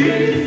그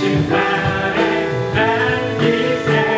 심판에 안기세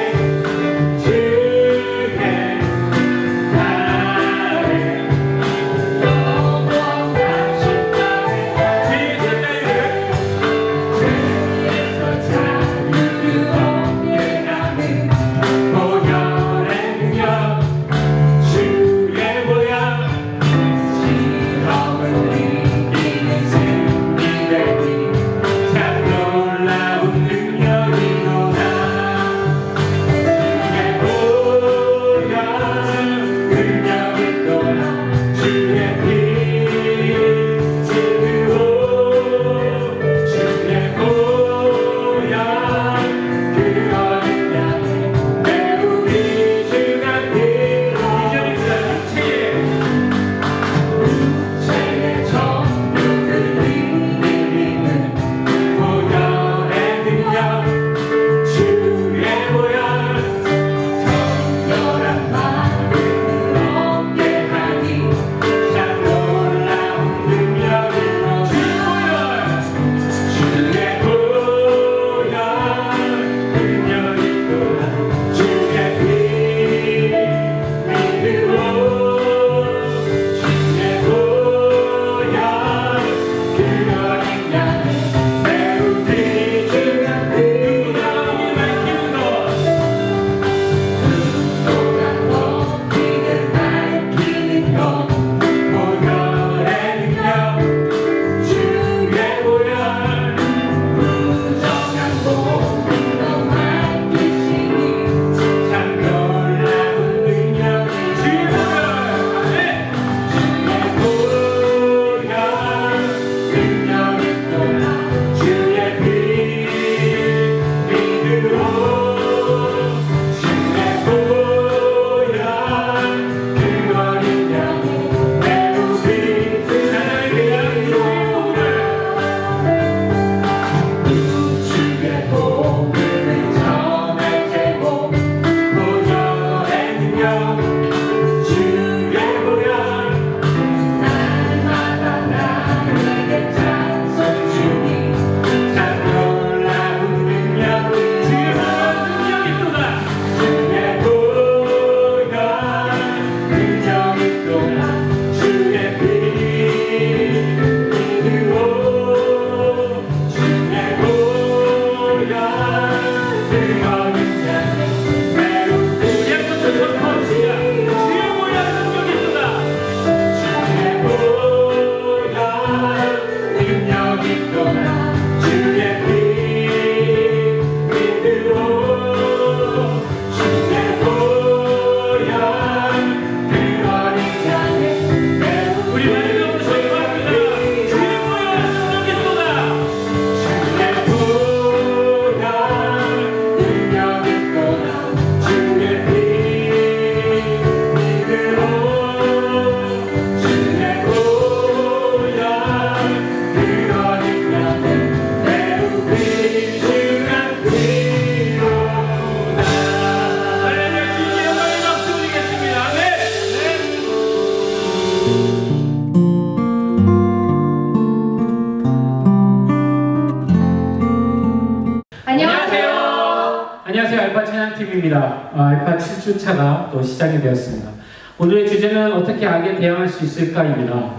안녕하세요. 알파 찬양팀입니다. 알파 7주차가 또 시작이 되었습니다. 오늘의 주제는 어떻게 악에 대항할 수 있을까입니다.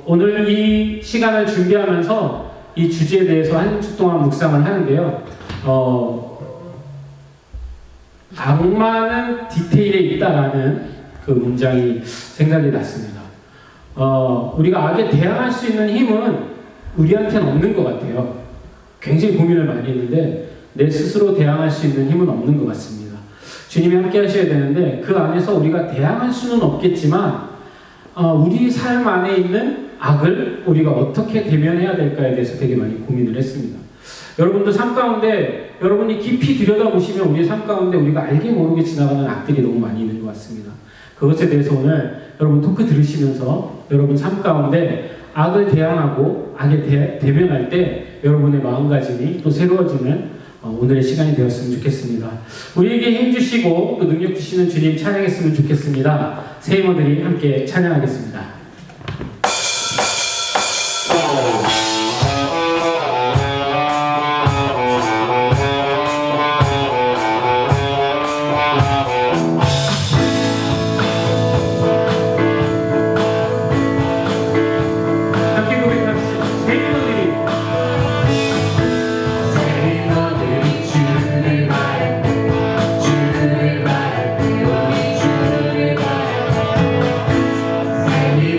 오늘 이 시간을 준비하면서 이 주제에 대해서 한 주 동안 묵상을 하는데요. 악마는 디테일에 있다라는 그 문장이 생각이 났습니다. 우리가 악에 대항할 수 있는 힘은 우리한테는 없는 것 같아요. 굉장히 고민을 많이 했는데 내 스스로 대항할 수 있는 힘은 없는 것 같습니다. 주님이 함께 하셔야 되는데 그 안에서 우리가 대항할 수는 없겠지만 우리 삶 안에 있는 악을 우리가 어떻게 대면해야 될까에 대해서 되게 많이 고민을 했습니다. 여러분도 삶 가운데 여러분이 깊이 들여다보시면 우리 삶 가운데 우리가 알게 모르게 지나가는 악들이 너무 많이 있는 것 같습니다. 그것에 대해서 오늘 여러분 토크 들으시면서 여러분 삶 가운데 악을 대항하고 악에 대면할 때 여러분의 마음가짐이 또 새로워지는 오늘의 시간이 되었으면 좋겠습니다. 우리에게 힘 주시고 또 능력 주시는 주님 찬양했으면 좋겠습니다. 세이머들이 함께 찬양하겠습니다. Amen.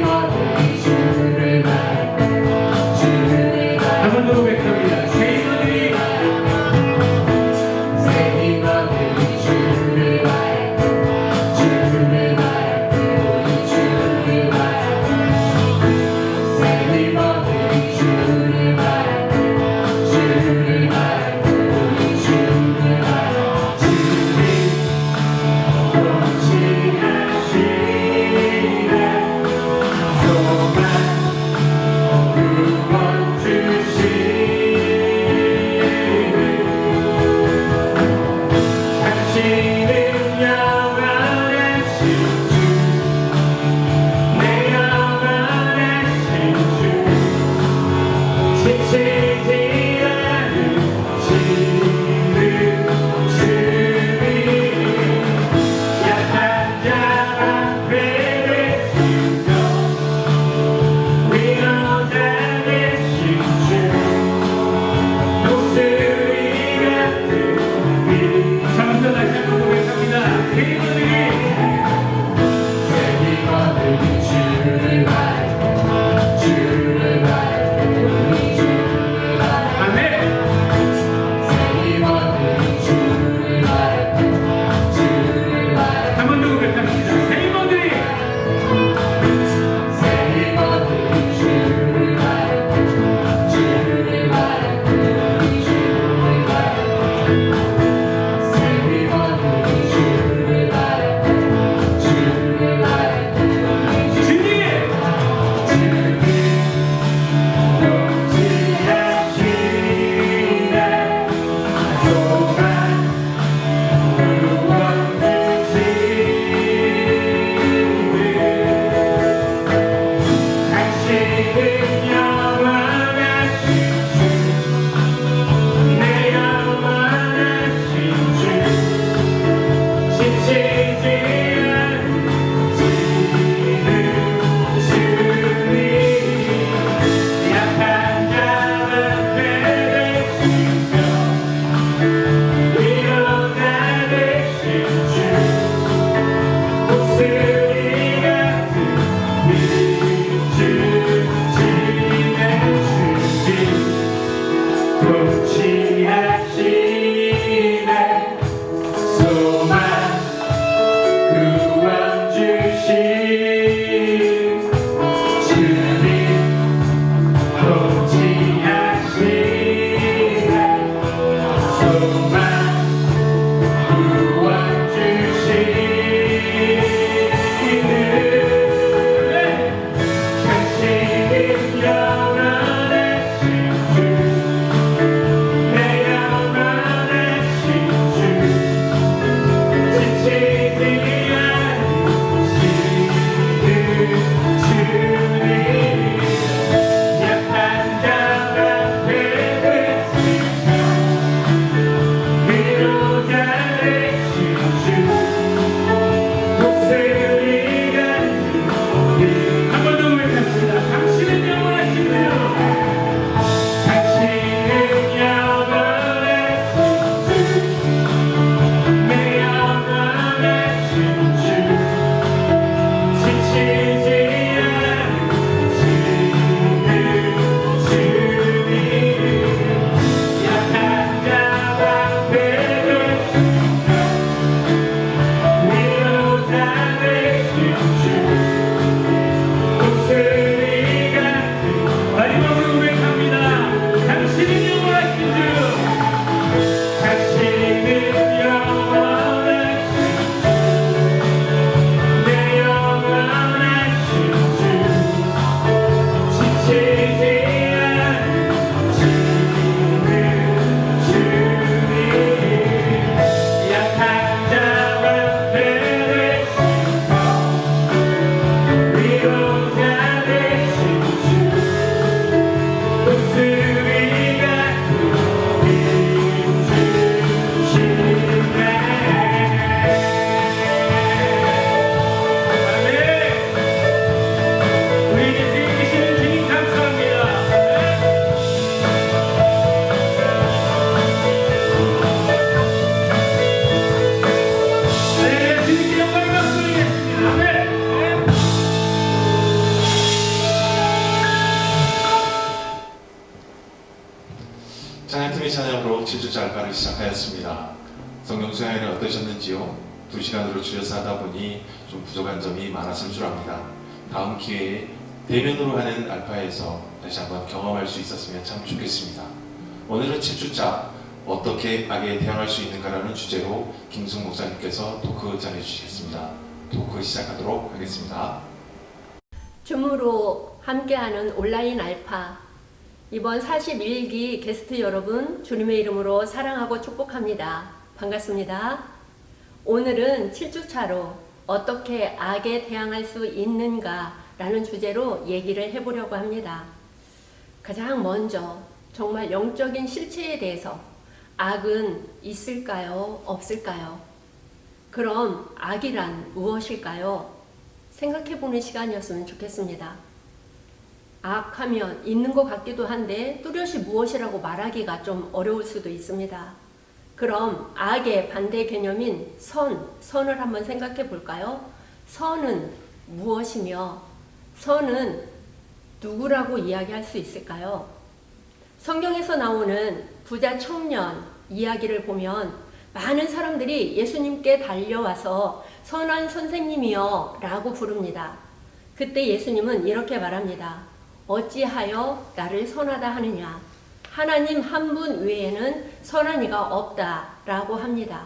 성경 수양회는 어떠셨는지요? 2시간으로 줄여서 하다 보니 좀 부족한 점이 많았을 줄 압니다. 다음 기회에 대면으로 하는 알파에서 다시 한번 경험할 수 있었으면 참 좋겠습니다. 오늘은 7주차 어떻게 악에 대항할 수 있는가라는 주제로 김승 목사님께서 토크 전해주시겠습니다. 토크 시작하도록 하겠습니다. 줌으로 함께하는 온라인 알파, 이번 41기 게스트 여러분 주님의 이름으로 사랑하고 축복합니다. 반갑습니다. 오늘은 7주차로 어떻게 악에 대항할 수 있는가 라는 주제로 얘기를 해보려고 합니다. 가장 먼저 정말 영적인 실체에 대해서 악은 있을까요? 없을까요? 그럼 악이란 무엇일까요? 생각해보는 시간이었으면 좋겠습니다. 악하면 있는 것 같기도 한데 뚜렷이 무엇이라고 말하기가 좀 어려울 수도 있습니다. 그럼 악의 반대 개념인 선을 한번 생각해 볼까요? 선은 무엇이며 선은 누구라고 이야기할 수 있을까요? 성경에서 나오는 부자 청년 이야기를 보면 많은 사람들이 예수님께 달려와서 선한 선생님이여 라고 부릅니다. 그때 예수님은 이렇게 말합니다. 어찌하여 나를 선하다 하느냐? 하나님 한 분 외에는 선한 이가 없다 라고 합니다.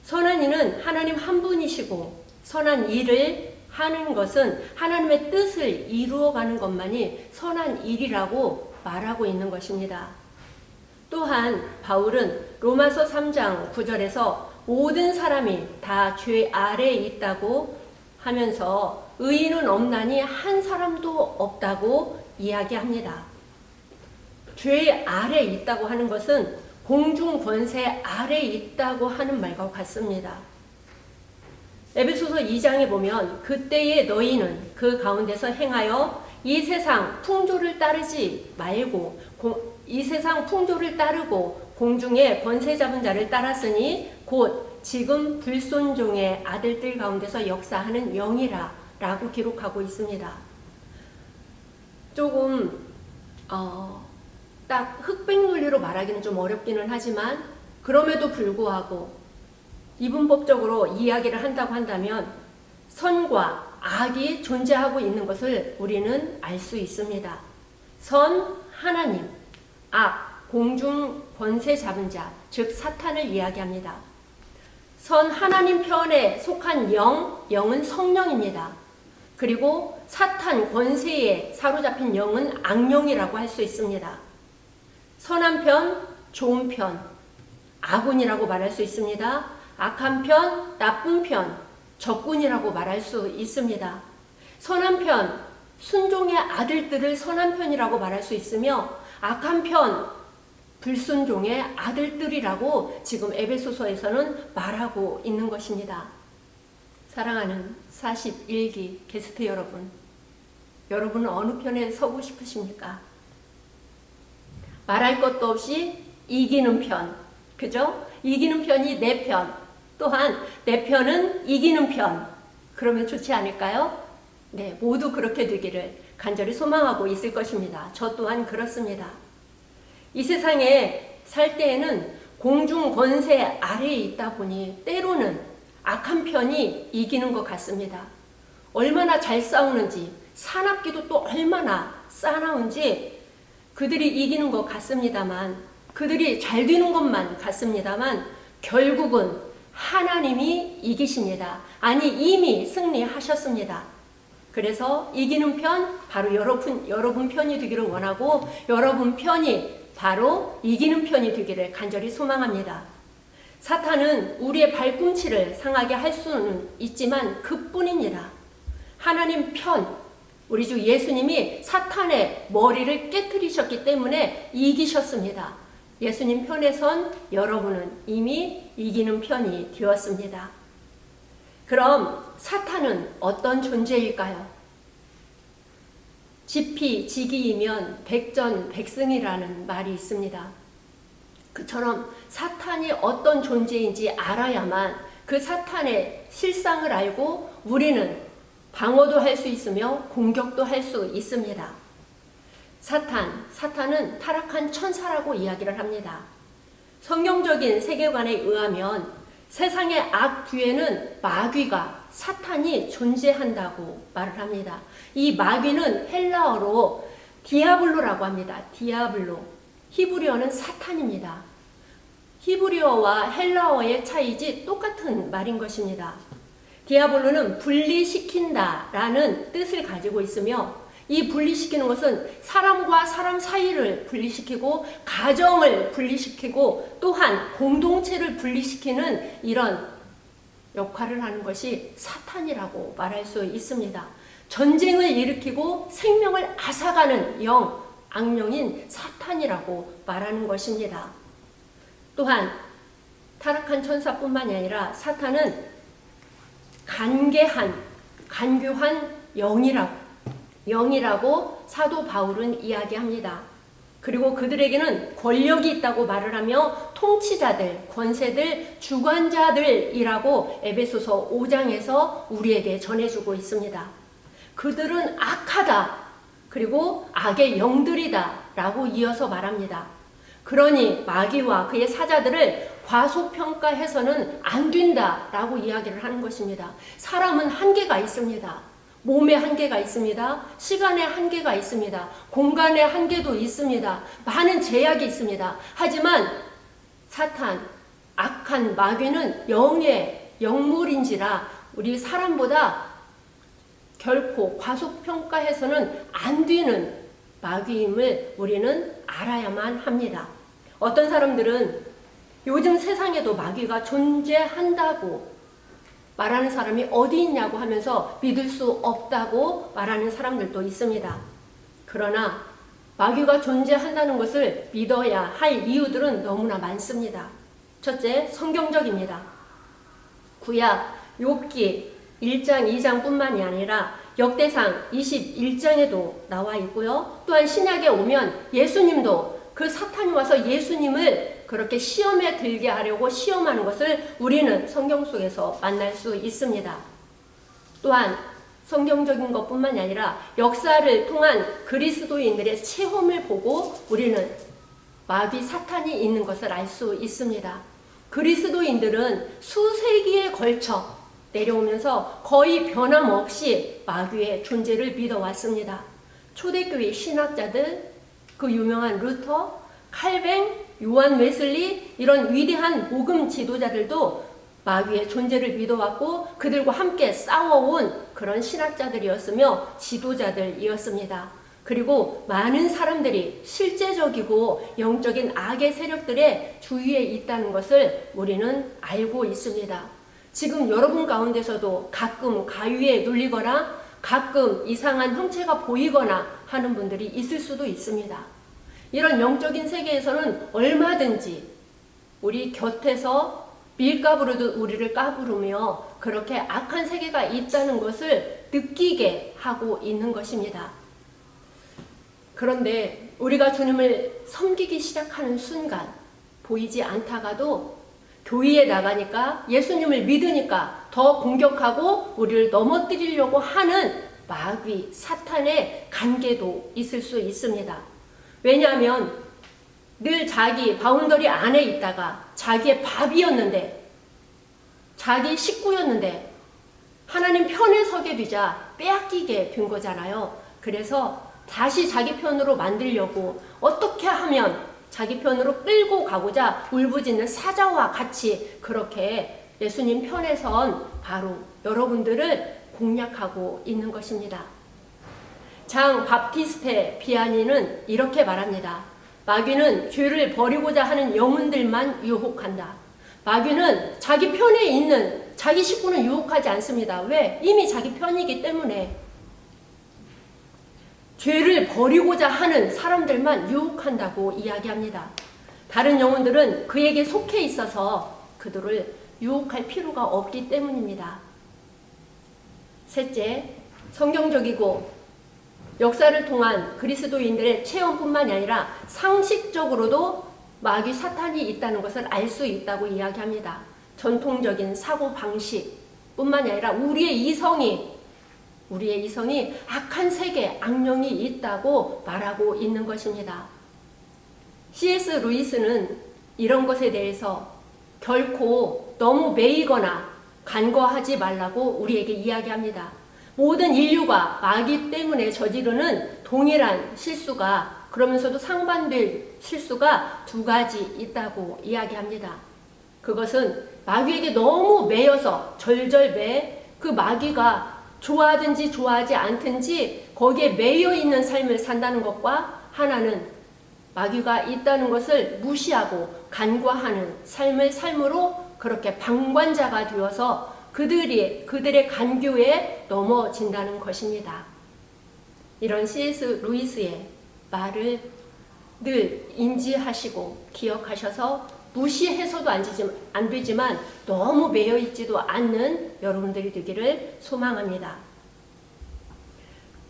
선한 이는 하나님 한 분이시고 선한 일을 하는 것은 하나님의 뜻을 이루어가는 것만이 선한 일이라고 말하고 있는 것입니다. 또한 바울은 로마서 3장 9절에서 모든 사람이 다 죄 아래에 있다고 하면서 의인은 없나니 한 사람도 없다고 이야기합니다. 죄 아래에 있다고 하는 것은 공중 권세 아래에 있다고 하는 말과 같습니다. 에베소서 2장에 보면 그때의 너희는 그 가운데서 행하여 이 세상 풍조를 따르지 말고 이 세상 풍조를 따르고 공중에 권세 잡은 자를 따랐으니 곧 지금 불순종의 아들들 가운데서 역사하는 영이라 라고 기록하고 있습니다. 조금 딱 흑백 논리로 말하기는 좀 어렵기는 하지만 그럼에도 불구하고 이분법적으로 이야기를 한다고 한다면 선과 악이 존재하고 있는 것을 우리는 알 수 있습니다. 선, 하나님, 악, 공중 권세 잡은 자, 즉 사탄을 이야기합니다. 선 하나님 편에 속한 영은 성령입니다. 그리고 사탄 권세에 사로잡힌 영은 악령이라고 할 수 있습니다. 선한 편, 좋은 편, 아군이라고 말할 수 있습니다. 악한 편, 나쁜 편, 적군이라고 말할 수 있습니다. 선한 편, 순종의 아들들을 선한 편이라고 말할 수 있으며 악한 편, 불순종의 아들들이라고 지금 에베소서에서는 말하고 있는 것입니다. 사랑하는 41기 게스트 여러분, 여러분은 어느 편에 서고 싶으십니까? 말할 것도 없이 이기는 편, 그죠? 이기는 편이 내 편, 또한 내 편은 이기는 편, 그러면 좋지 않을까요? 네, 모두 그렇게 되기를 간절히 소망하고 있을 것입니다. 저 또한 그렇습니다. 이 세상에 살 때에는 공중 권세 아래에 있다 보니 때로는 악한 편이 이기는 것 같습니다. 얼마나 잘 싸우는지, 사납기도 또 얼마나 싸나운지 그들이 이기는 것 같습니다만, 그들이 잘 되는 것만 같습니다만 결국은 하나님이 이기십니다. 아니 이미 승리하셨습니다. 그래서 이기는 편 바로 여러분 편이 되기를 원하고 여러분 편이 바로 이기는 편이 되기를 간절히 소망합니다. 사탄은 우리의 발꿈치를 상하게 할 수는 있지만 그뿐입니다. 하나님 편, 우리 주 예수님이 사탄의 머리를 깨트리셨기 때문에 이기셨습니다. 예수님 편에 선 여러분은 이미 이기는 편이 되었습니다. 그럼 사탄은 어떤 존재일까요? 지피지기이면 백전백승이라는 말이 있습니다. 그처럼 사탄이 어떤 존재인지 알아야만 그 사탄의 실상을 알고 우리는 방어도 할 수 있으며 공격도 할 수 있습니다. 사탄은 타락한 천사라고 이야기를 합니다. 성경적인 세계관에 의하면 세상의 악 뒤에는 마귀가, 사탄이 존재한다고 말을 합니다. 이 마귀는 헬라어로 디아블로라고 합니다. 디아블로. 히브리어는 사탄입니다. 히브리어와 헬라어의 차이지 똑같은 말인 것입니다. 디아블로는 분리시킨다라는 뜻을 가지고 있으며 이 분리시키는 것은 사람과 사람 사이를 분리시키고 가정을 분리시키고 또한 공동체를 분리시키는 이런 역할을 하는 것이 사탄이라고 말할 수 있습니다. 전쟁을 일으키고 생명을 앗아가는 영, 악령인 사탄이라고 말하는 것입니다. 또한 타락한 천사뿐만이 아니라 사탄은 간교한 영이라고 사도 바울은 이야기합니다. 그리고 그들에게는 권력이 있다고 말을 하며 통치자들, 권세들, 주관자들이라고 에베소서 5장에서 우리에게 전해주고 있습니다. 그들은 악하다, 그리고 악의 영들이다 라고 이어서 말합니다. 그러니 마귀와 그의 사자들을 과소평가해서는 안 된다 라고 이야기를 하는 것입니다. 사람은 한계가 있습니다. 몸의 한계가 있습니다. 시간의 한계가 있습니다. 공간의 한계도 있습니다. 많은 제약이 있습니다. 하지만 사탄, 악한 마귀는 영의 영물인지라 우리 사람보다 결코 과소평가해서는 안 되는 마귀임을 우리는 알아야만 합니다. 어떤 사람들은 요즘 세상에도 마귀가 존재한다고 말하는 사람이 어디 있냐고 하면서 믿을 수 없다고 말하는 사람들도 있습니다. 그러나 마귀가 존재한다는 것을 믿어야 할 이유들은 너무나 많습니다. 첫째, 성경적입니다. 구약 욥기 1장, 2장뿐만이 아니라 역대상 21장에도 나와 있고요. 또한 신약에 오면 예수님도 그 사탄이 와서 예수님을 그렇게 시험에 들게 하려고 시험하는 것을 우리는 성경 속에서 만날 수 있습니다. 또한 성경적인 것뿐만이 아니라 역사를 통한 그리스도인들의 체험을 보고 우리는 마귀 사탄이 있는 것을 알 수 있습니다. 그리스도인들은 수세기에 걸쳐 내려오면서 거의 변함없이 마귀의 존재를 믿어왔습니다. 초대교회 신학자들, 그 유명한 루터, 칼뱅, 요한 웨슬리 이런 위대한 복음 지도자들도 마귀의 존재를 믿어왔고 그들과 함께 싸워온 그런 신학자들이었으며 지도자들이었습니다. 그리고 많은 사람들이 실제적이고 영적인 악의 세력들의 주위에 있다는 것을 우리는 알고 있습니다. 지금 여러분 가운데서도 가끔 가위에 눌리거나 가끔 이상한 형체가 보이거나 하는 분들이 있을 수도 있습니다. 이런 영적인 세계에서는 얼마든지 우리 곁에서 밀가부르듯 우리를 까부르며 그렇게 악한 세계가 있다는 것을 느끼게 하고 있는 것입니다. 그런데 우리가 주님을 섬기기 시작하는 순간 보이지 않다가도 교회에 나가니까 예수님을 믿으니까 더 공격하고 우리를 넘어뜨리려고 하는 마귀, 사탄의 관계도 있을 수 있습니다. 왜냐하면 늘 자기 바운더리 안에 있다가 자기의 밥이었는데 자기 식구였는데 하나님 편에 서게 되자 빼앗기게 된 거잖아요. 그래서 다시 자기 편으로 만들려고 어떻게 하면 자기 편으로 끌고 가고자 울부짖는 사자와 같이 그렇게 예수님 편에 선 바로 여러분들을 공략하고 있는 것입니다. 장 바프티스테 비아니는 이렇게 말합니다. 마귀는 죄를 버리고자 하는 영혼들만 유혹한다. 마귀는 자기 편에 있는 자기 식구는 유혹하지 않습니다. 왜? 이미 자기 편이기 때문에. 죄를 버리고자 하는 사람들만 유혹한다고 이야기합니다. 다른 영혼들은 그에게 속해 있어서 그들을 유혹할 필요가 없기 때문입니다. 셋째, 성경적이고 역사를 통한 그리스도인들의 체험뿐만이 아니라 상식적으로도 마귀 사탄이 있다는 것을 알 수 있다고 이야기합니다. 전통적인 사고방식뿐만이 아니라 우리의 이성이 악한 세계, 악령이 있다고 말하고 있는 것입니다. C.S. 루이스는 이런 것에 대해서 결코 너무 매이거나 간과하지 말라고 우리에게 이야기합니다. 모든 인류가 마귀 때문에 저지르는 동일한 실수가, 그러면서도 상반될 실수가 두 가지 있다고 이야기합니다. 그것은 마귀에게 너무 매여서 절절매, 그 마귀가 좋아하든지 좋아하지 않든지 거기에 매여 있는 삶을 산다는 것과, 하나는 마귀가 있다는 것을 무시하고 간과하는 삶을 삶으로 그렇게 방관자가 되어서 그들의 간교에 넘어진다는 것입니다. 이런 C.S. 루이스의 말을 늘 인지하시고 기억하셔서 무시해서도 안 되지만 너무 매여 있지도 않는 여러분들이 되기를 소망합니다.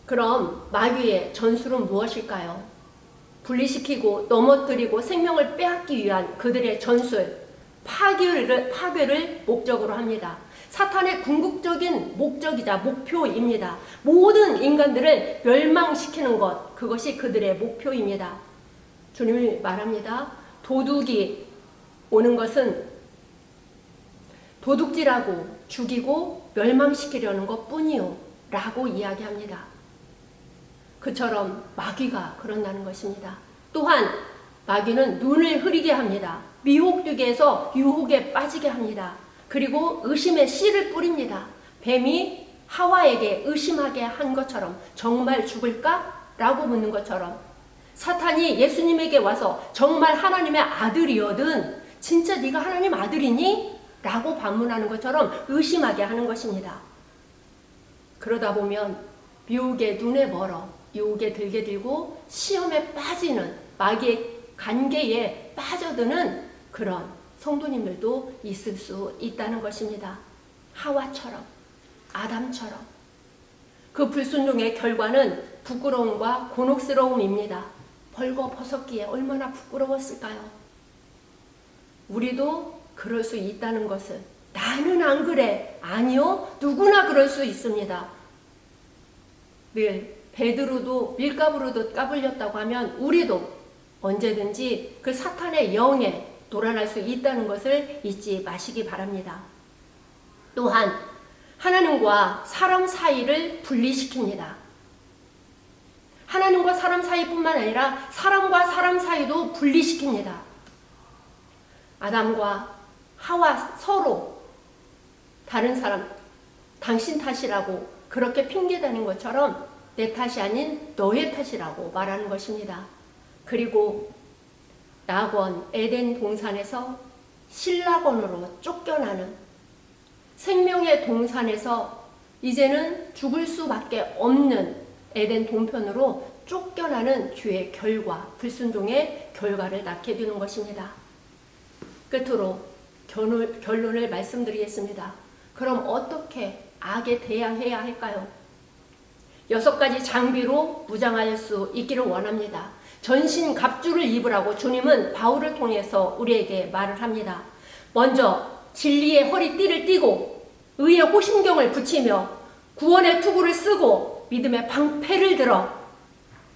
그럼 마귀의 전술은 무엇일까요? 분리시키고 넘어뜨리고 생명을 빼앗기 위한 그들의 전술, 파괴를 목적으로 합니다. 사탄의 궁극적인 목적이자 목표입니다. 모든 인간들을 멸망시키는 것, 그것이 그들의 목표입니다. 주님이 말합니다. 도둑이 오는 것은 도둑질하고 죽이고 멸망시키려는 것 뿐이요 라고 이야기합니다. 그처럼 마귀가 그런다는 것입니다. 또한 마귀는 눈을 흐리게 합니다. 미혹되게 해서 유혹에 빠지게 합니다. 그리고 의심의 씨를 뿌립니다. 뱀이 하와에게 의심하게 한 것처럼, 정말 죽을까? 라고 묻는 것처럼, 사탄이 예수님에게 와서 정말 하나님의 아들이거든, 진짜 네가 하나님 아들이니? 라고 반문하는 것처럼 의심하게 하는 것입니다. 그러다 보면 미혹의 눈에 멀어 유혹에 들게 되고 시험에 빠지는, 마귀의 관계에 빠져드는 그런 성도님들도 있을 수 있다는 것입니다. 하와처럼, 아담처럼. 그 불순종의 결과는 부끄러움과 곤혹스러움입니다. 벌거벗었기에 얼마나 부끄러웠을까요? 우리도 그럴 수 있다는 것을, 나는 안 그래. 아니요, 누구나 그럴 수 있습니다. 늘 베드로도 밀가부로도 까불렸다고 하면 우리도 언제든지 그 사탄의 영에 돌아날 수 있다는 것을 잊지 마시기 바랍니다. 또한 하나님과 사람 사이를 분리시킵니다. 하나님과 사람 사이뿐만 아니라 사람과 사람 사이도 분리시킵니다. 아담과 하와 서로 다른 사람, 당신 탓이라고 그렇게 핑계대는 것처럼 내 탓이 아닌 너의 탓이라고 말하는 것입니다. 그리고 낙원 에덴 동산에서 신락원으로 쫓겨나는, 생명의 동산에서 이제는 죽을 수밖에 없는 에덴 동편으로 쫓겨나는 죄의 결과, 불순종의 결과를 낳게 되는 것입니다. 끝으로 결론을 말씀드리겠습니다. 그럼 어떻게 악에 대항해야 할까요? 6가지 장비로 무장할 수 있기를 원합니다. 전신 갑주를 입으라고 주님은 바울을 통해서 우리에게 말을 합니다. 먼저 진리의 허리띠를 띠고 의의 호심경을 붙이며 구원의 투구를 쓰고 믿음의 방패를 들어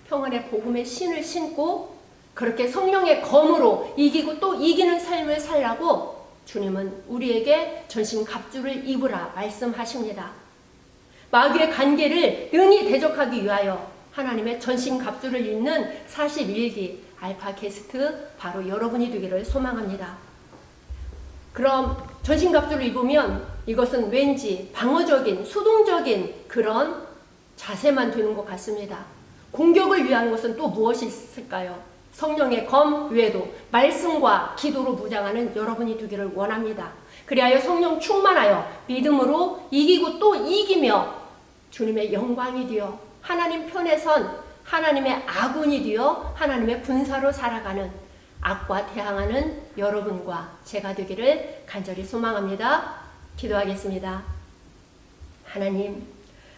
평안의 복음의 신을 신고 그렇게 성령의 검으로 이기고 또 이기는 삶을 살라고 주님은 우리에게 전신 갑주를 입으라 말씀하십니다. 마귀의 관계를 능히 대적하기 위하여 하나님의 전신 갑주를 입는 41기 알파 게스트 바로 여러분이 되기를 소망합니다. 그럼 전신 갑주를 입으면 이것은 왠지 방어적인, 수동적인 그런 자세만 되는 것 같습니다. 공격을 위한 것은 또 무엇이 있을까요? 성령의 검 외에도 말씀과 기도로 무장하는 여러분이 되기를 원합니다. 그리하여 성령 충만하여 믿음으로 이기고 또 이기며 주님의 영광이 되어 하나님 편에 선 하나님의 아군이 되어 하나님의 군사로 살아가는, 악과 대항하는 여러분과 제가 되기를 간절히 소망합니다. 기도하겠습니다. 하나님,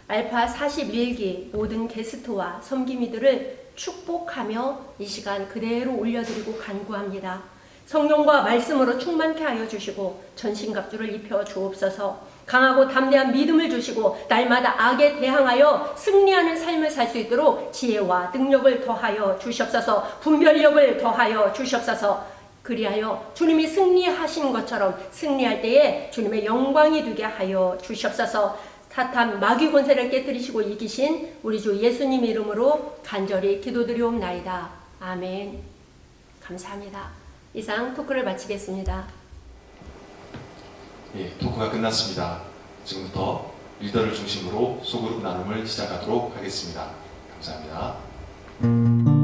알파 41기 모든 게스트와 섬김이들을 축복하며 이 시간 그대로 올려드리고 간구합니다. 성령과 말씀으로 충만케 하여 주시고 전신갑주를 입혀 주옵소서. 강하고 담대한 믿음을 주시고 날마다 악에 대항하여 승리하는 삶을 살 수 있도록 지혜와 능력을 더하여 주시옵소서. 분별력을 더하여 주시옵소서. 그리하여 주님이 승리하신 것처럼 승리할 때에 주님의 영광이 되게 하여 주시옵소서. 사탄 마귀 권세를 깨뜨리시고 이기신 우리 주 예수님 이름으로 간절히 기도드리옵나이다. 아멘. 감사합니다. 이상 토크를 마치겠습니다. 예, 토크가 끝났습니다. 지금부터 리더를 중심으로 소그룹 나눔을 시작하도록 하겠습니다. 감사합니다.